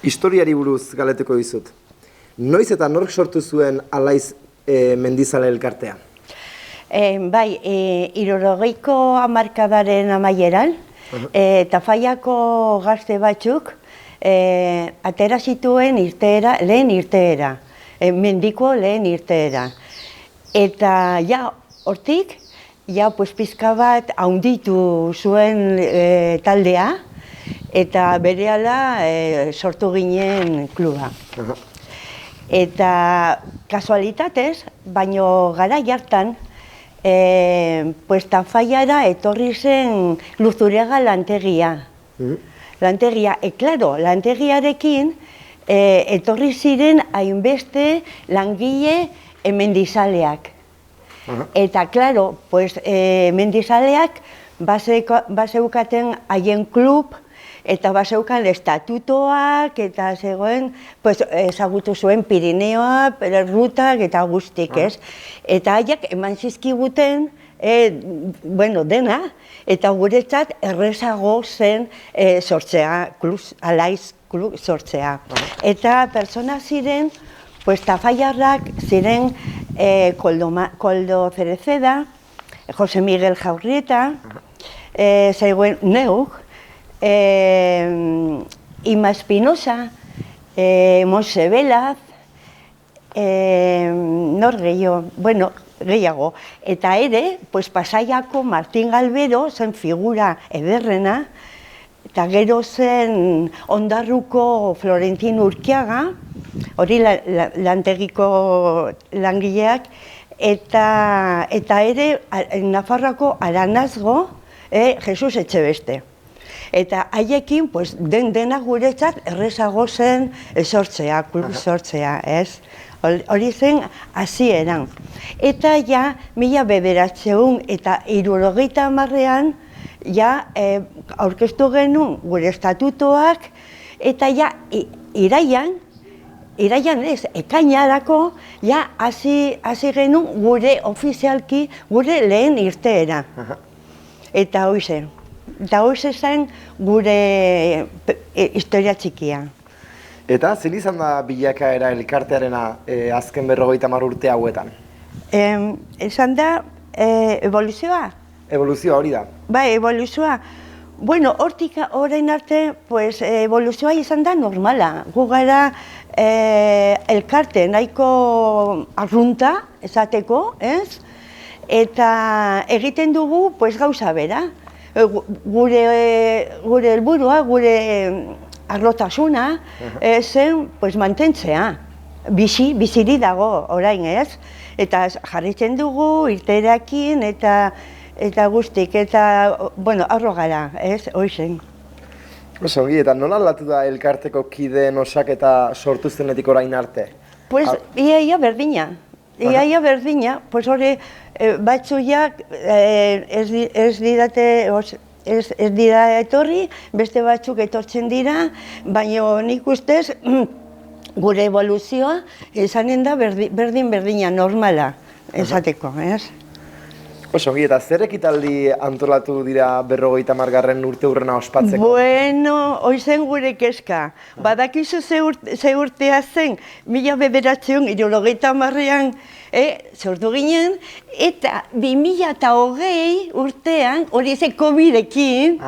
Historiari buruz galdetuko dizut. Noiz eta nork sortu zuen Alaiz mendizale elkartea? Bai, 60ko hamarkadaren amaieran, Tafallako gazte batzuk atera zituen lehen irteera, mendiko lehen irteera. Eta ja, hortik, pizka bat haunditu zuen taldea, eta berehala sortu ginen kluba. Eta kasualitatez, baino gara jartan, Tafallara etorri zen Luzurega lantegia. Klaro, lantegiarekin etorri ziren hainbeste langile mendizaleak. Eta, klaro, mendizaleak baseukaten haien klub, eta baseukan estatutoak, eta zegoen, ezagutu zuen Pirineoa, rutak eta guztik, ez? Eta haiek eman zizkiguten, dena, eta guretzat errezago zen sortzea, Alaiz klub sortzea. Eta pertsona ziren, Tafallarrak ziren Koldo Cereceda, Jose Miguel Jaurrieta, zegoen neuk, Ima Espinosa, Monse Velaz, nor gehiago. Eta ere, Pasaiako Martin Galbero zen figura ederrena, eta gero zen Ondarruko Florentin Urkiaga, hori lantegiko langileak, eta ere Nafarroako Aranazgo, Jesus Etxebeste. Eta haiekin, dena guretzat errezago zen sortzea, klub sortzea, ez? Hori zen hasieran. Eta ja, 1970ean, ja, aurkeztu genuen gure estatutoak, eta ja, iraian ez, ekainarako, ja, hasi genuen gure ofizialki, gure lehen irteera. Eta hoize. Eta hoize zen gure historia txikia. Eta zer izan da bilakaera elkartearena azken 50 urte hauetan? Esan da evoluzioa. Evoluzioa hori da. Bai, evoluzioa. Bueno, hortik orain arte, evoluzioa izan da normala. Gu gara elkarte nahiko arrunta, esateko, ez? Eta egiten dugu gauza bera. Gure helburua, gure arlotasuna zen mantentzea. Biziri dago orain, ez? Eta jarritzen dugu irteerakin eta guztik, eta, arro gara, ez? Hoizen. Oso, eta nola aldatu da elkarteko kideen osaketa sortu zenetik orain arte? Iaia berdina. Iaia berdina, hori batzuiak ez dira etorri, beste batzuk etortzen dira, baina nik ustez gure evoluzioa izanen da berdina, normala, esateko, ez? Oso, eta zer ekitaldi antolatu dira 50. urteurrena ospatzeko? Bueno, hoizen gure kezka. Badakizu ze urtea zen, 1970ean sortu ginen, eta 2020 urtean, hori zen COVID-ekin,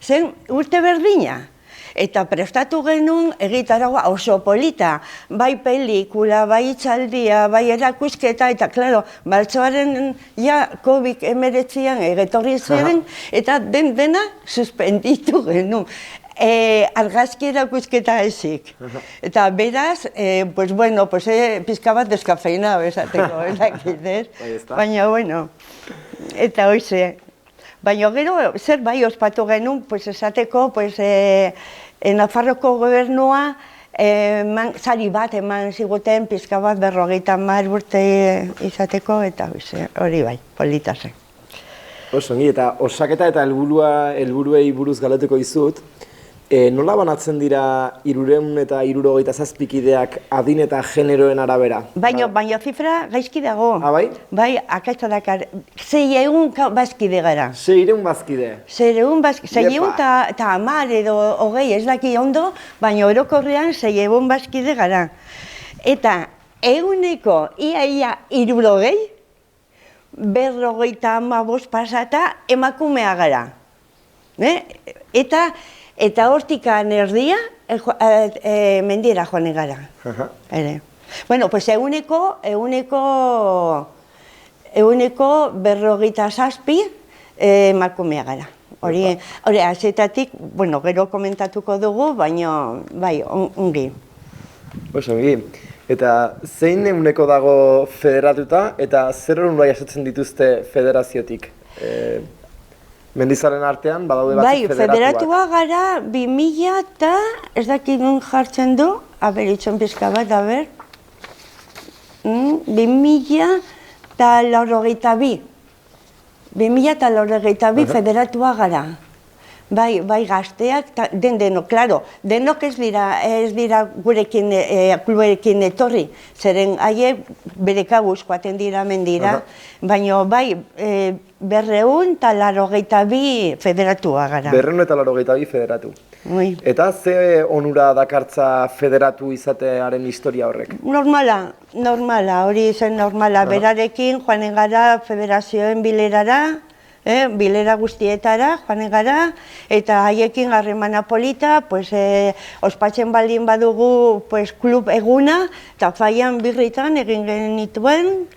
zen urte berdina. Eta prestatu genuen egitaragoa oso polita, bai pelikula, bai hitzaldia, bai erakusketa, eta, klaro, martxoaren COVID-19 egetorri zen, eta dena suspenditu genuen. Argazki erakusketa ezik. Eta beraz, pizka bat deskafeina, esateko, baina, eta hoize. Baina gero, zer bai ospatu genuen, esateko, Nafarroko gobernua Sari bat eman ziguten pizka bat 50 urte izateko, eta hori bai, polita zen. Oso, eta osaketa eta helburuei buruz galdetuko dizut, nola banatzen dira 377 kideak adin eta generoen arabera? Baina zifra gaizki dago. Bai? Bai, akaitza dakar. 600 bazkide gara. 600 bazkide? 600 eta 10 edo 20 ez daki ondo, baina orokorrean 600 bazkide gara. Eta eguneko ia 60, 55 pasata emakumea gara. Eta hortikan erdia, mendira joan gara. Bueno, pues eguneko 57 emakumea gara. Hori, azetatik, bueno, gero komentatuko dugu, baina, bai, ongi. Oso, ongi. Eta zein eguneko dago federatuta, eta zer onura jasotzen dituzte federaziotik? Mendizalen artean, badaude batzuk federatuak. Bai, federatua gara 2000 eta, ez dakit nun jartzen du, itxon pizka bat, 2082. 2082 federatua gara. Bai, gazteak, denok, klaro, denok ez dira gurekin, kluberekin etorri, zeren haie bere kabuz joaten dira mendira, baina bai, 282 federatua gara. 282 federatu. Eta ze onura dakartza federatu izatearen historia horrek? Normala, hori zen normala. Berarekin joanen gara federazioen bilerara, bilera guztietara joanen gara, eta haiekin harremana polita, ospatzen baldin badugu klub eguna, eta faian birritan egin genituen,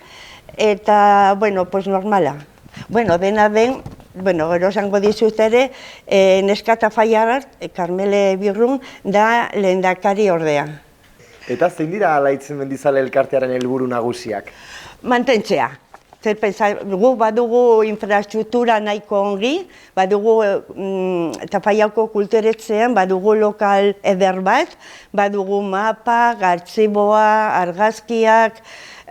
eta, normala. Dena den, gero esango dizut ere, Neskata Faiarat, Karmele Birrun, da lehendakari ordea. Eta zein dira Alaitzen Mendizale elkartearen helburu nagusiak? Mantentzea. Gu badugu infrastruktura nahiko ongi, badugu Tafaiako kulturetzean, badugu lokal eder bat, badugu mapa, gartziboa, argazkiak,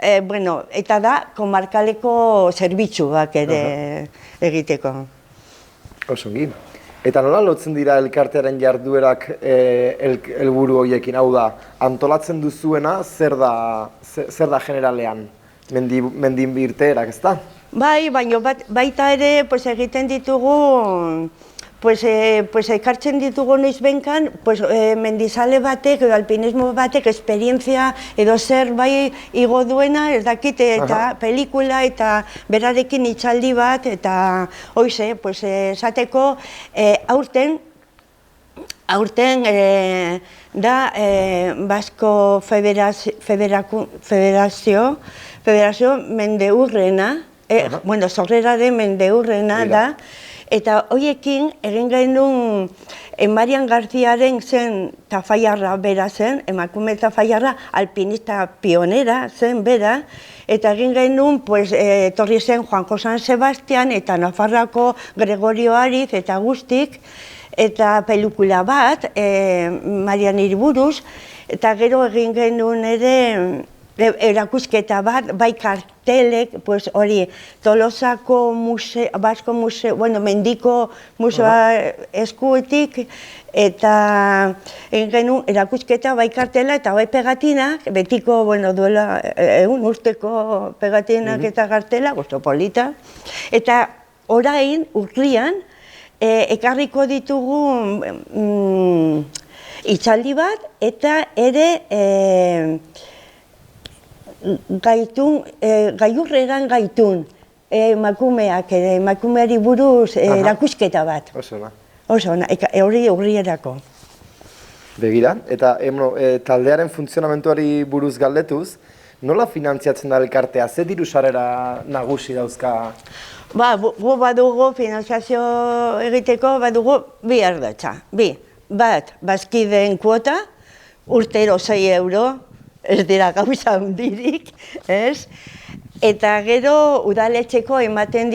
eta da komarkaleko zerbitzuak ere egiteko. Osongi. Eta nola lotzen dira elkartearen jarduerak helburu horiekin? Hau da, antolatzen duzuena zer da generalean? Mendin birteerak, ez da? Bai, baina baita ere egiten ditugu, ekartzen ditugu noiz benkan, mendizale batek edo alpinismo batek esperientzia edo zer bai igo duena, ez dakit, eta pelikula eta berarekin itxaldi bat, eta hoize, esateko aurten da Basko Federazio Mendeurrena, sorreraren Mendeurrena da, eta horiekin egin genuen Marian Garziaren zen tafaiarra bera zen, emakume tafaiarra, alpinista pionera zen bera, eta egin genuen, etorri zen Juanjo San Sebastian eta Nafarroako Gregorio Ariz eta guztik, eta pelikula bat, Marianiri buruz, eta gero egin genuen ere erakusketa bat, bai kartelek, hori, Tolosako Basko Museo, mendiko museoa eskuetik, eta egin genuen erakusketa bai kartela eta bai pegatinak, betiko, duela urteko pegatinak eta kartela, oso polita, eta orain, urrian, ekarriko ditugu itxaldi bat, eta ere gailurreran gaitun, emakumeari buruz erakusketa bat. Oso ona. Oso ona, hori urrierako. Begira, eta taldearen funtzionamentuari buruz galdetuz, nola finantziatzen da elkartea? Ze diru sarrera nagusi dauzka? Gu badugu, finanziazio egiteko, badugu bi ardatza. Bat, bazkideen kuota, urtero 6 euro, ez dira gauza hundirik, ez? Eta gero udaletxeko ematen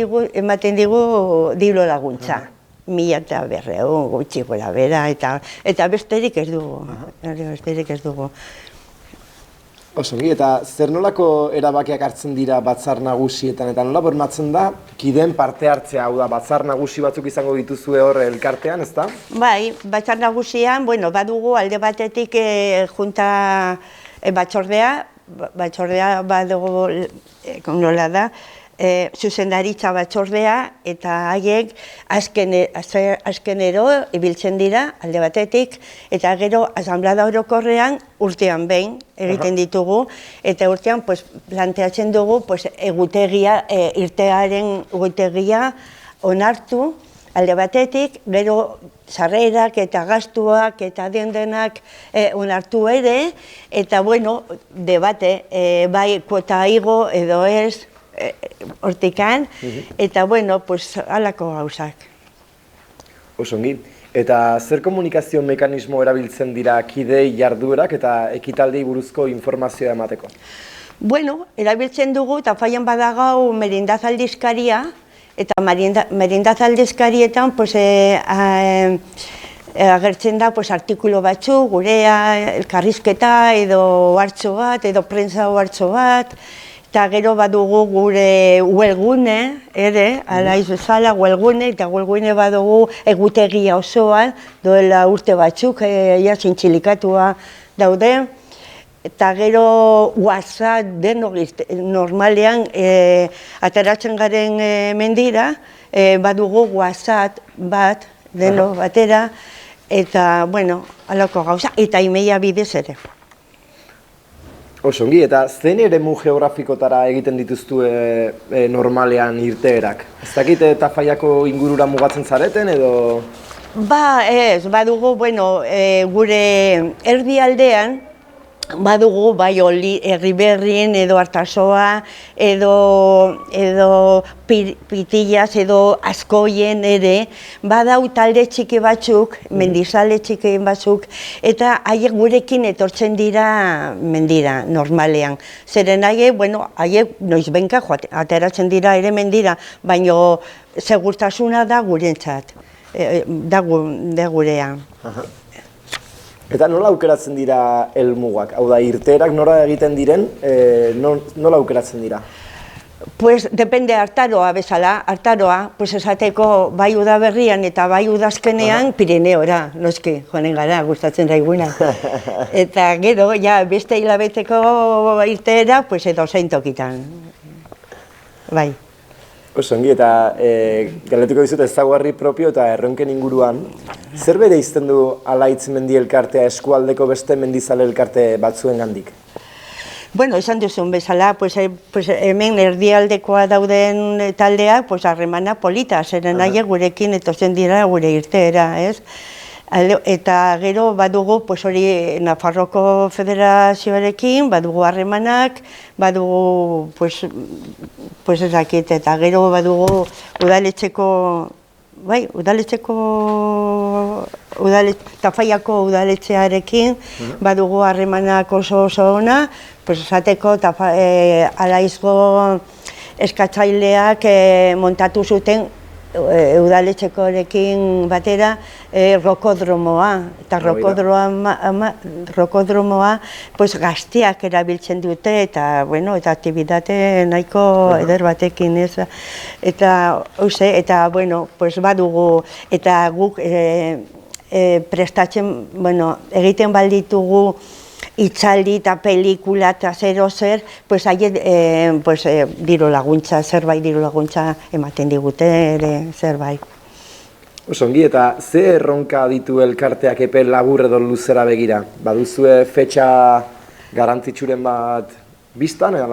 digu diru laguntza. 1.500 gutxi gora bera, eta besterik ez dugu. Besterik ez dugu. Osongi, eta zer nolako erabakiak hartzen dira batzar nagusietan, eta nola bermatzen da, kideen parte hartzea, hau da, batzar nagusi batzuk izango dituzue hor elkartean, ezta? Bai, batzar nagusian, badugu alde batetik junta batzordea badugu, nola da, zuzendaritza batzordea, eta haiek azkenero ibiltzen dira alde batetik, eta gero asanblada orokorrean urtean behin egiten ditugu, eta urtean planteatzen dugu egutegia, irtearen egutegia onartu alde batetik, gero sarrerak eta gastuak eta denak onartu ere, eta debate, bai kuota igo edo ez, hortikan, eta halako gauzak. Osongi, eta zer komunikazio mekanismo erabiltzen dira kidei jarduerak eta ekitaldei buruzko informazioa emateko? Erabiltzen dugu eta faian badagau merindaz aldizkaria, eta merindaz aldizkarietan agertzen da artikulo batzu, gurea, elkarrizketa edo hartzo bat, edo prentsa hartzo bat, eta gero badugu gure webgune, alaiz bezala webgune, eta webgune badugu egutegia osoan, doela urte batzuk, zintxilikatua daude, eta gero WhatsApp denok normalean ateratzen garen mendira, badugu WhatsApp bat, denok batera, eta, halako gauza, eta emaila bidez ere. Osongi, eta zein eremu geografikotara egiten dituztu normalean irteerak? Ez dakit Tafallako ingurura mugatzen zareten edo? Ez, badugu, gure erdialdean, badugu, bai, Erriberrin edo Artasoa, edo Pitillaz, edo Azkoien ere, badau talde txiki batzuk, mendizale txiki batzuk, eta haiek gurekin etortzen dira mendira, normalean. Zeren haiek noizbenka ateratzen dira ere mendira, baina segurtasuna da gurentzat, da gurean. Eta nola aukeratzen dira helmugak? Hau da, irteerak nora egiten diren, nola aukeratzen dira? Depende artaroa bezala, esateko bai udaberrian eta bai udazkenean Pirineora, noski, joanen gara, gustatzen daiguna. Eta gero, beste hilabeteko irteera, edo zein tokitan. Bai. Osongi, eta galdetuko dizut ezaugarri propio eta erronken inguruan, zer bereizten du Alaitz mendi elkartea eskualdeko beste mendizale elkarte batzuen gandik? Esan duzun bezala, hemen erdialdekoa dauden taldeak harremana polita, zeren nahi gurekin etortzen dira gure irteera, ez? Eta gero badugu hori Nafarroko Federazioarekin, badugu harremanak, badugu ezakit, eta gero badugu udaletxeko, Tafallako udaletxearekin, badugu harremanak oso ona, esateko Alaizko eskatzaileak montatu zuten udaletxekorekin batera rokodromoa, eta rokodromoa gazteak erabiltzen dute, eta aktibitate nahiko eder batekin, eta badugu, eta guk prestatzen, egiten balditugu itzaldi eta pelikula eta zer, diru laguntza, zerbait diru laguntza ematen digute ere, zerbait. Osongi, eta ze erronka ditu elkarteak epe labur edo luzera begira? Baduzue fetxa garantzitsuren bat biztan, edo?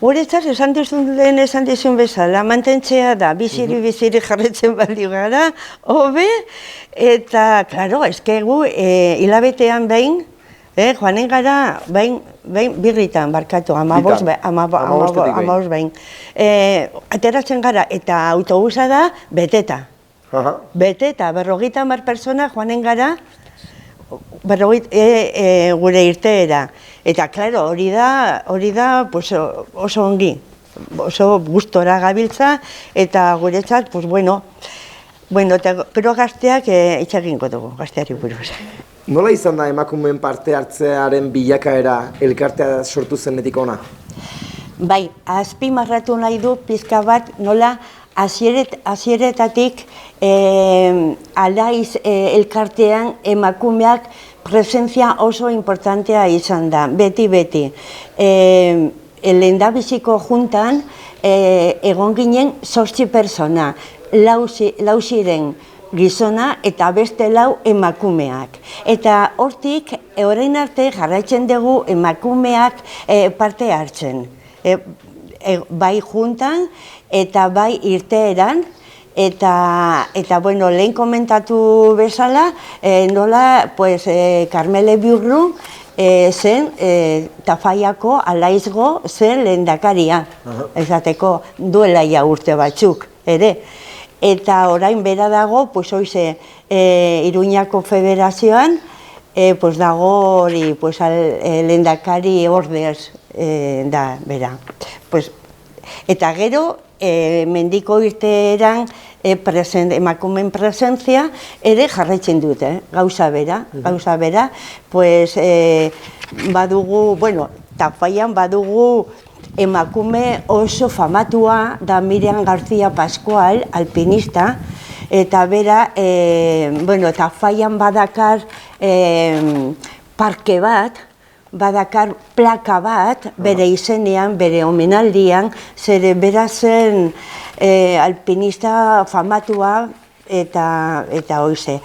Guretzat esan dizun bezala, mantentzea da, biziri jarretzen baldi gara, hobe, eta, klaro, gu hilabetean behin, joanen gara, birritan barkatu, 15 behin. Ateratzen gara, eta autobusa da, beteta. Beteta, 50 pertsona joanen gara, gure irteera. Eta, klaro, hori da oso ongi. oso gustora gabiltza, eta guretzat, pues bueno, pero gazteak itxagingo dugu, gazteari buruz. Nola izan da emakumeen parte hartzearen bilakaera elkartea sortu zenetik ona? Bai, azpimarratu nahi du pizka bat nola hasieretatik alaiz elkartean emakumeak presentzia oso importantea izan da, beti. Lehendabiziko juntan egon ginen 8 pertsona, 4 ziren gizona eta beste 4 emakumeak. Eta hortik, orain arte jarraitzen dugu emakumeak parte hartzen. Bai juntan eta bai irteeran, eta bueno, lehen komentatu bezala, nola, pues, Karmele Biurru zen Tafaiako alaizgo zen lehendakaria, esateko duela ja urte batzuk, ere. Eta orain bera dago, pues hoize, Iruñako Federazioan, pues dago hori, pues lehendakari ordez da, bera. Pues, eta gero, mendiko irteeran emakumen presentzia ere jarraitzen dute, gauza bera, pues badugu, bueno, Tafaian badugu emakume oso famatua da Miriam García Pascual, alpinista, eta bera, bueno, Tafaian badakar parke bat, badakar plaka bat, bere izenean, bere omenaldian, zere bera zen alpinista famatua eta hoize.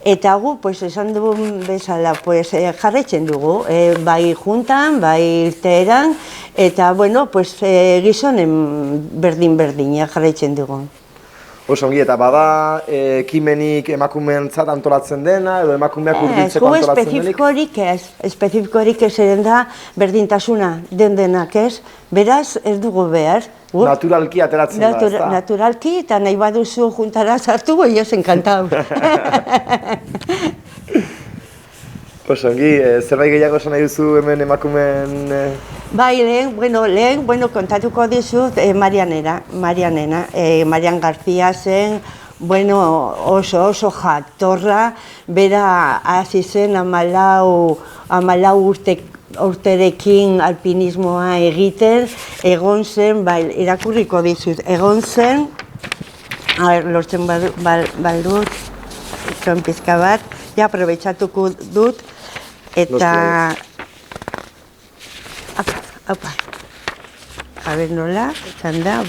Eta gu, pues, esan dugun bezala, pues, jarraitzen dugu, bai juntan, bai irteeran, eta, bueno, pues, gizonen berdin jarraitzen dugu. Oso ongi, eta bada ekimenik emakumeentzat antolatzen dena, edo emakumeak hurbiltzeko antolatzen denik? Espezifikorik ez eren da berdintasuna denak ez, beraz ez dugu behar. Naturalki ateratzen da, ez da? Naturalki, eta nahi baduzu juntara sartu, joz enkantau. Oso ongi, zerbait gehiago esan nahi duzu hemen emakumeen... Bai, lehen, kontatuko dizut Marianena. Marian García zen, oso jatorra, bera hasi zen 14 urterekin alpinismoa egiten, egon zen, irakurriko dizut, egon zen, lortzen baldut, pizka bat, ja, aprobetxatuko dut, eta... Opa, a ber nola, izan da,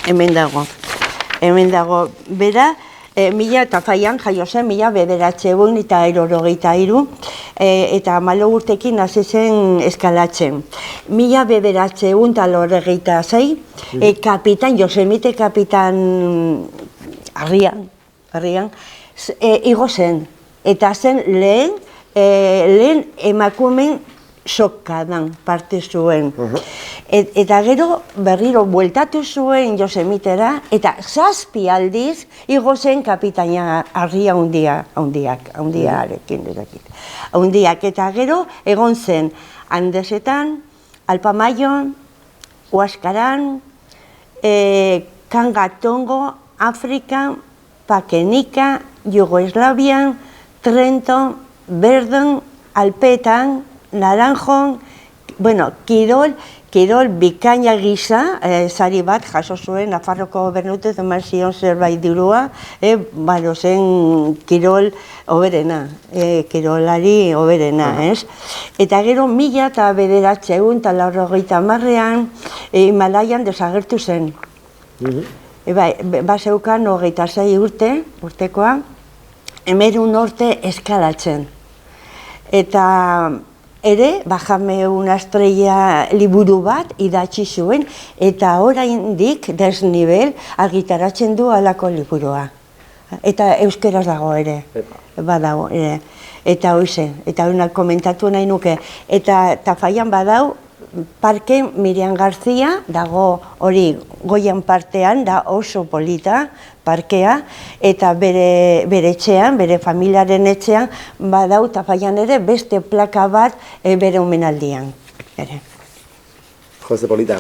hemen dago, bera, Tafaian jaio zen, 1983, eta 14 urtekin hasi zen eskalatzen. 1986, kapitan, Josemite kapitan Arrian, igo zen, eta zen lehen emakumen sokadan parte zuen. Eta gero berriro bueltatu zuen Josemitera, eta 7 aldiz igo zen kapitaina Arria handiak. Eta gero egon zen Andesetan, Alpamaion, Huaskaran, Kangatongo, Afrikan, Pakenika, Yugoslavian, Trento, Berden, Alpetan, Naranjon, Kirol bikaina gisa, sari bat jaso zuen Nafarroko gobernutez eman zion zerbait dirua, zen Kirol oberena, Kirolari oberena, ez? Eta gero 1990an Himalaian desagertu zen. Bazeukan 26 urtekoa, 11 urte eskalatzen. Eta ere, Bajame una estrella liburu bat idatzi zuen, eta oraindik desnibel argitaratzen du halako liburua. Eta euskeraz dago ere, badago ere. Eta hoize, eta hona komentatu nahi nuke. Eta Tafaian badau, parke Miriam García, dago hori goian partean, da oso polita parkea, eta bere etxean, bere familiaren etxean, badau Tafaian ere beste plaka bat bere omenaldian. Jose polita.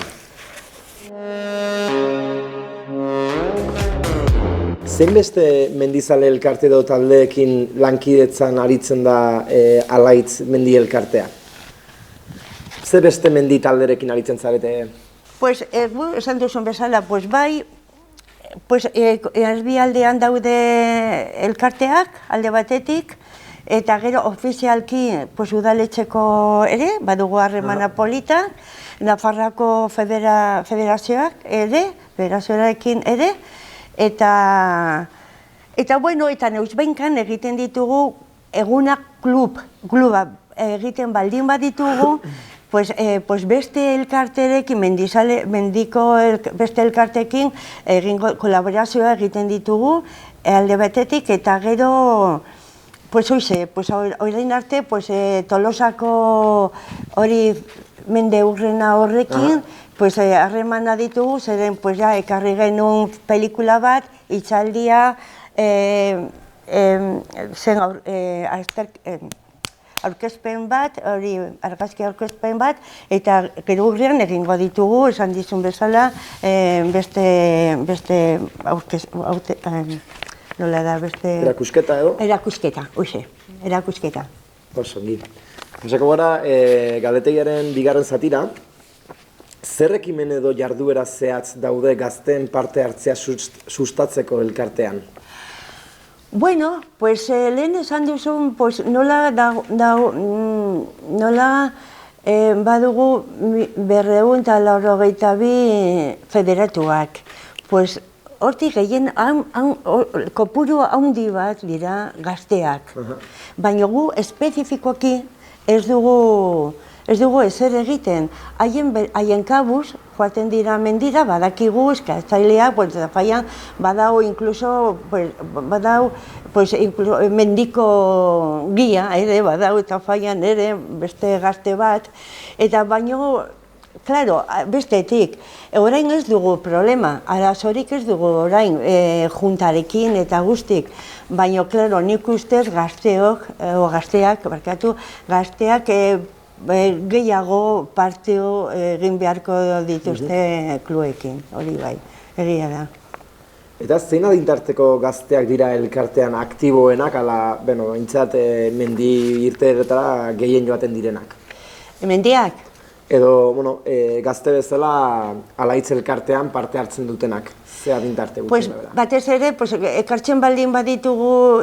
Zein beste mendizale elkarte edo taldeekin lankidetzan aritzen da Alaitz mendi elkartea? Ze beste mendi talderekin aritzen zarete? Pues, esan duzun bezala, pues bai, pues, erdialdean daude elkarteak, alde batetik, eta gero ofizialki pues, udaletxeko ere, badugu harremana polita, Nafarroako federazioak ere, federazioarekin ere, eta bueno, eta neuzbenkan egiten ditugu egunak kluba egiten baldin baditugu, pues beste elkarterekin, mendiko beste elkartekin kolaborazioa egiten ditugu alde batetik, eta gero, pues orain arte, Tolosako hori mende urrena horrekin, pues harremana ditugu, zeren ekarri genuen pelikula bat, hitzaldia, aurkezpen bat, hori argazki aurkezpen bat, eta gero urrian egingo ditugu, esan dizun bezala, beste nola da, beste... Erakusketa edo? Erakusketa, hoxe, erakusketa. Oso, ongi. Pasako gara, galdetegiaren bigarren zatira, zer ekimen edo jarduera zehatz daude gazteen parte hartzea sustatzeko elkartean? Bueno, pues lehen esan duzun, pues nola badugu 292 federatuak. Pues hortik gehien kopuru handi bat dira gazteak. Baina gu espezifikoki ez dugu ezer egiten. Haien kabuz joaten dira mendira, badakigu, eskatzaileak, badau inkluso, mendiko gia ere, badau eta faian ere, beste gazte bat, eta baino, claro, bestetik, orain ez dugu problema, arazorik ez dugu orain juntarekin eta guztik, baina, claro, nik ustez gazteak gehiago partio egin beharko dituzte kluekin, hori bai, egia da. Eta zein adintarteko gazteak dira elkartean aktiboenak, ala, intzat mendi irteeretara gehien joaten direnak? Mendiak? Edo, gazte bezala Alaitz elkartean parte hartzen dutenak, ze adintarte gutxi da bera? Batez ere, ekartzen baldin baditugu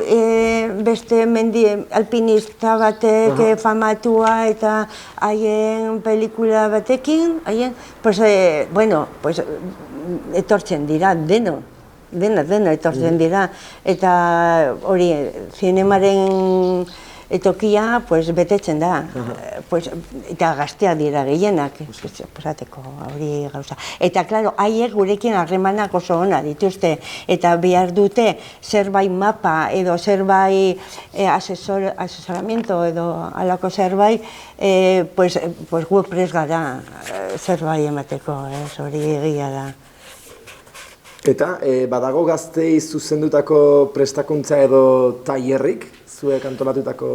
beste mendi alpinista batek famatua eta haien pelikula batekin, etortzen dira, dena etortzen dira, eta hori, zinemaren etokia betetzen da, eta gazteak dira gehienak, esateko hori gauza. Eta, klaro, haiek gurekin harremanak oso ona dituzte, eta behar dute zerbait mapa edo zerbait asesoramiento edo alako zerbait, gu prest gara zerbait emateko, hori egia da. Eta, badago gaztei zuzendutako prestakuntza edo tailerrik? Zuek antolatutako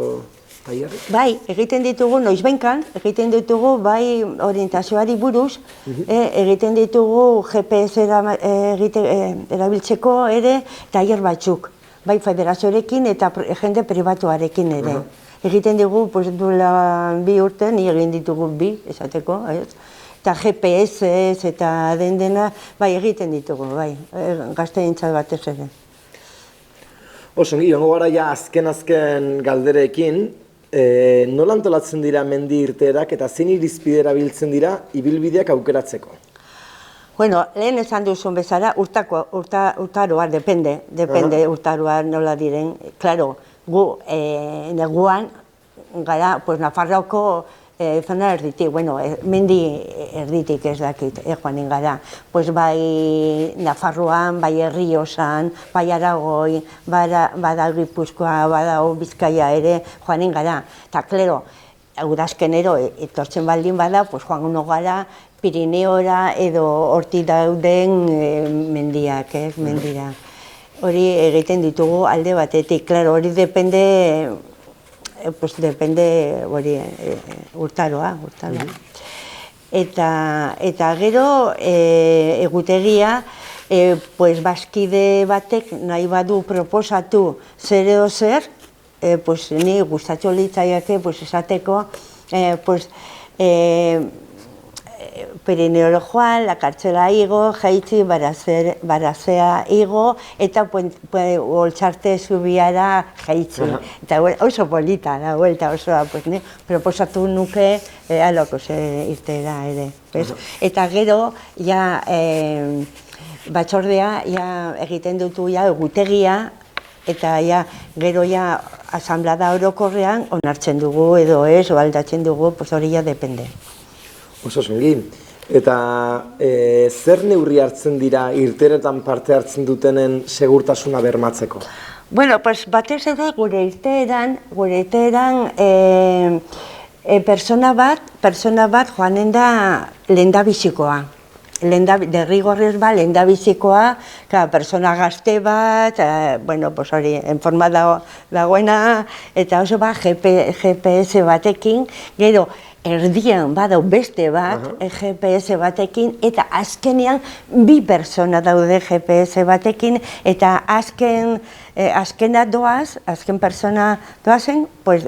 tailerrik? Bai, egiten ditugu, noizbenkan, egiten ditugu, bai orientazioari buruz, egiten ditugu GPS erabiltzeko ere tailer batzuk, bai federazioarekin eta jende pribatuarekin ere. Egiten dugu, duela 2 urte, ni egin ditugu 2, esateko, eta GPS eta dena, bai egiten ditugu, bai, gazteentzat batez ere. Oso, joango gara ja azken galderekin, nola antolatzen dira mendi irteerak eta zein irizpide erabiltzen dira ibilbideak aukeratzeko? Bueno, lehen esan duzun bezala, urtaroa, depende urtaroa nola diren. Claro, gu neguan gara, Nafarroako zona erditik, mendi erditik ez dakit, joanen gara. Bai Nafarroan, bai Errioxan, bai Aragoi, bada Gipuzkoa, bada Bizkaia ere, joanen gara. Eta, klero, udazkenero etortzen baldin bada, joango gara Pirineora edo hortik dauden mendiak, mendira. Hori egiten ditugu alde batetik, klaro, hori depende urtaroa. eta gero egutegia, pues bazkide batek nahi badu proposatu zer edo zer, pues ni gustatxo litzaiake pues esateko, pues Pirineoro joan, la kartzela igo, jaitzi, barazea igo, eta Oltzarte zubiara jaitzi. Eta oso polita da, vuelta osoa, pues ni proposatu nuke aloko irtera ere. Eta gero, ja, batzordea, ja, egiten dutu, ja, egutegia, eta ja, gero ja, asamblada orokorrean, onartzen dugu edo ez, o aldatzen dugu, pues hori ja depende. Oso zongi. Eta zer neurri hartzen dira irteeretan parte hartzen dutenen segurtasuna bermatzeko? Bueno, pues batez ere gure irteeran persona bat joanen da lehendabizikoa. Derrigorrez lehendabizikoa, persona gazte bat, bueno, pues hori, en forma dagoena, eta oso bat GPS batekin, gero, erdian badau beste bat GPS batekin, eta azkenean bi persona daude GPS batekin, eta azkena doaz, azken persona doazen, pues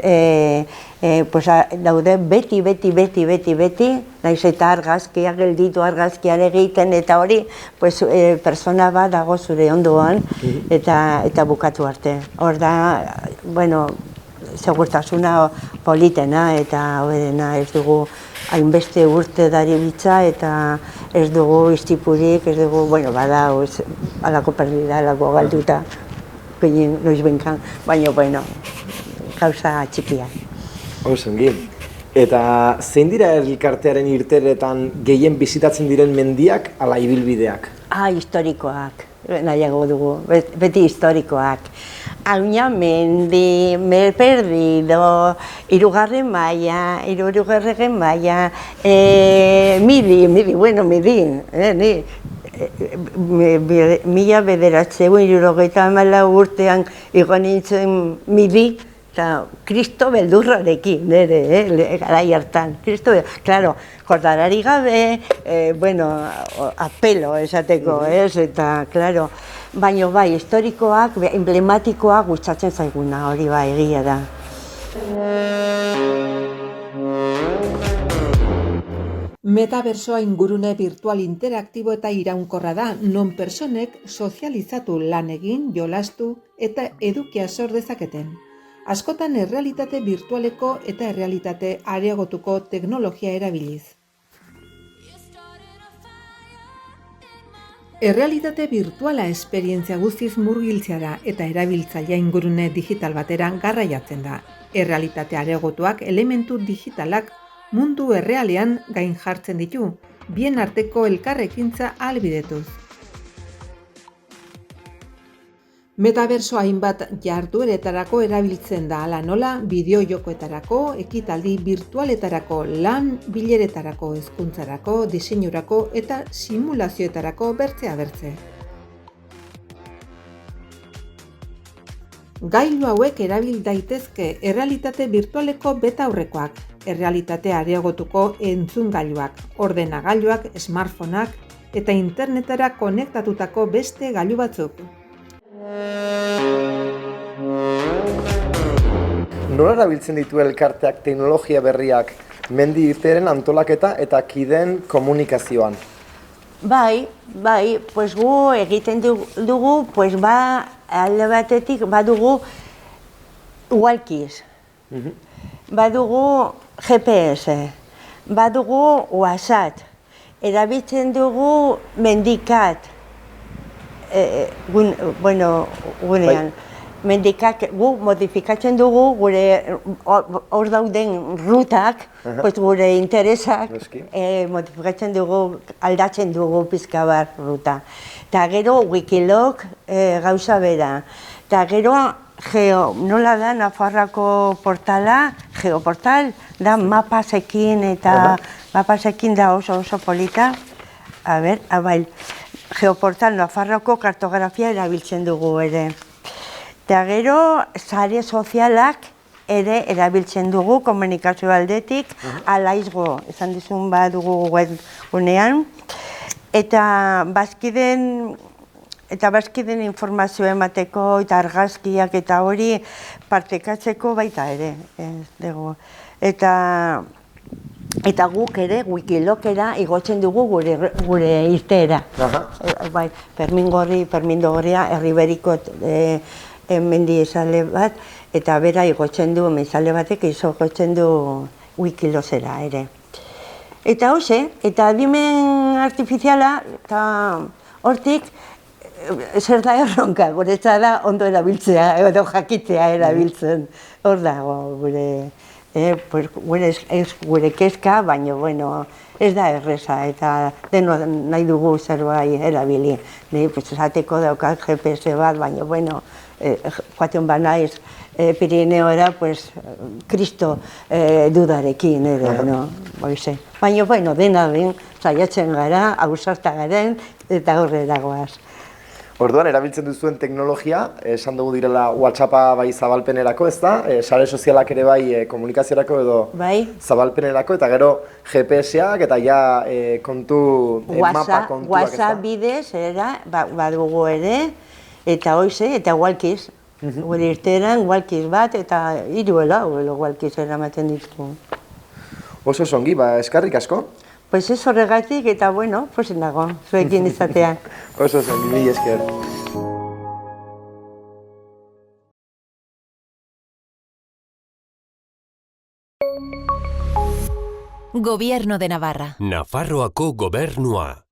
daude beti, naiz eta argazkia gelditu argazkian egiten, eta hori, pues persona bat dago zure ondoan, eta bukatu arte. Hor da, bueno, segurtasuna politena eta hoberena, ez dugu hainbeste urte daribitza eta ez dugu istipurik, ez dugu, bueno, bada, alako perdida, alako galduta, noiz benkan, baina, bueno, gauza txikia. Osongi. Eta zein dira elkartearen irteeretan gehien bizitatzen diren mendiak ala ibilbideak? Historikoak, nahiago dugu, beti historikoak. Auña mendi, perdido, hirugarren maila, hirugarren maila, midi, mila bederatzeun hirurogeita hamalau urtean igo nintzen midi, eta Kristo beldurrarekin, garai hartan. Claro, jordarari gabe, bueno, apelo esateko, eta, claro, baina bai, historikoak, emblematikoak gustatzen zaiguna, hori bai, egia da. Metabersoa ingurune virtual interaktibo eta iraunkorra da, non personek sozializatu lan egin, jolastu eta edukia sor dezaketen. Askotan errealitate virtualeko eta errealitate areagotuko teknologia erabiliz. Errealitate virtuala esperientzia guztiz murgiltzea da eta erabiltzailea ingurune digital bateran garraiatzen da. Errealitate areagotuak elementu digitalak mundu errealean gain jartzen ditu, bien arteko elkarrekintza ahalbidetuz. Metaberso hainbat jardueretarako erabiltzen da, hala nola, bideo-jokoetarako, ekitaldi virtualetarako, lan bileretarako, hezkuntzarako, diseinurako eta simulazioetarako bertzea. Gailu hauek erabil daitezke errealitate virtualeko beta aurrekoak, errealitate areagotuko entzungailuak, ordenagailuak, smartphoneak eta internetara konektatutako beste gailu batzuk. Nola erabiltzen ditu elkarteak teknologia berriak mendi irteeren antolaketa eta kideen komunikazioan? Bai, pues gu egiten dugu, pues alde batetik badugu walkies, badugu GPS, badugu WhatsApp, erabiltzen dugu mendikat, gunean. Mendikak gu modifikatzen dugu gure hor dauden rutak, gure interesak modifikatzen dugu, aldatzen dugu pizka bat ruta. Eta gero Wikiloc gauza bera. Eta gero nola da Nafarroako portala, geoportal, da mapasekin eta mapasekin da oso polita. A ber, geoportal Nafarroako kartografia erabiltzen dugu ere. Eta gero, sare sozialak ere erabiltzen dugu komunikazio aldetik, alaizgo, esan dizun badugu webgunean, eta bazkiden informazioa emateko eta argazkiak eta hori partekatzeko baita ere. Eta guk ere, Wikilokera igotzen dugu gure irteera. Permindogorria herriberiko mendizale bat, eta bera igotzen du, mendizale batek igotzen du Wikilosera ere. Eta hoxe, eta adimen artifiziala, eta hortik, zer da erronka, guretzat da ondo erabiltzea, edo jakitzea erabiltzen. Hor dago gure kezka, baina ez da erreza, eta deno nahi dugu zerbait erabili. Esateko daukat GPS bat, baina joaten banaiz Pirineora, Kristo dudarekin ere, baina dena den, saiatzen gara, ausarta garen, eta horrela goaz. Orduan, erabiltzen duzuen teknologia, esan dugu direla WhatsAppa bai zabalpenerako, ez da? Sare sozialak ere bai komunikaziorako edo zabalpenerako, eta gero GPS-ak eta ja kontu, mapa kontuak, ez da? WhatsApp bidez, badugu ere, eta hoize, eta walkiz. Gure irteran, walkiz bat, eta hiruela, walkiz eramaten ditugu. Oso zongi, eskerrik asko? Pues ez horregatik, eta posen dago, zuekin izatea. Oso zongi, mila esker. Gobierno de Navarra. Nafarroako gobernua.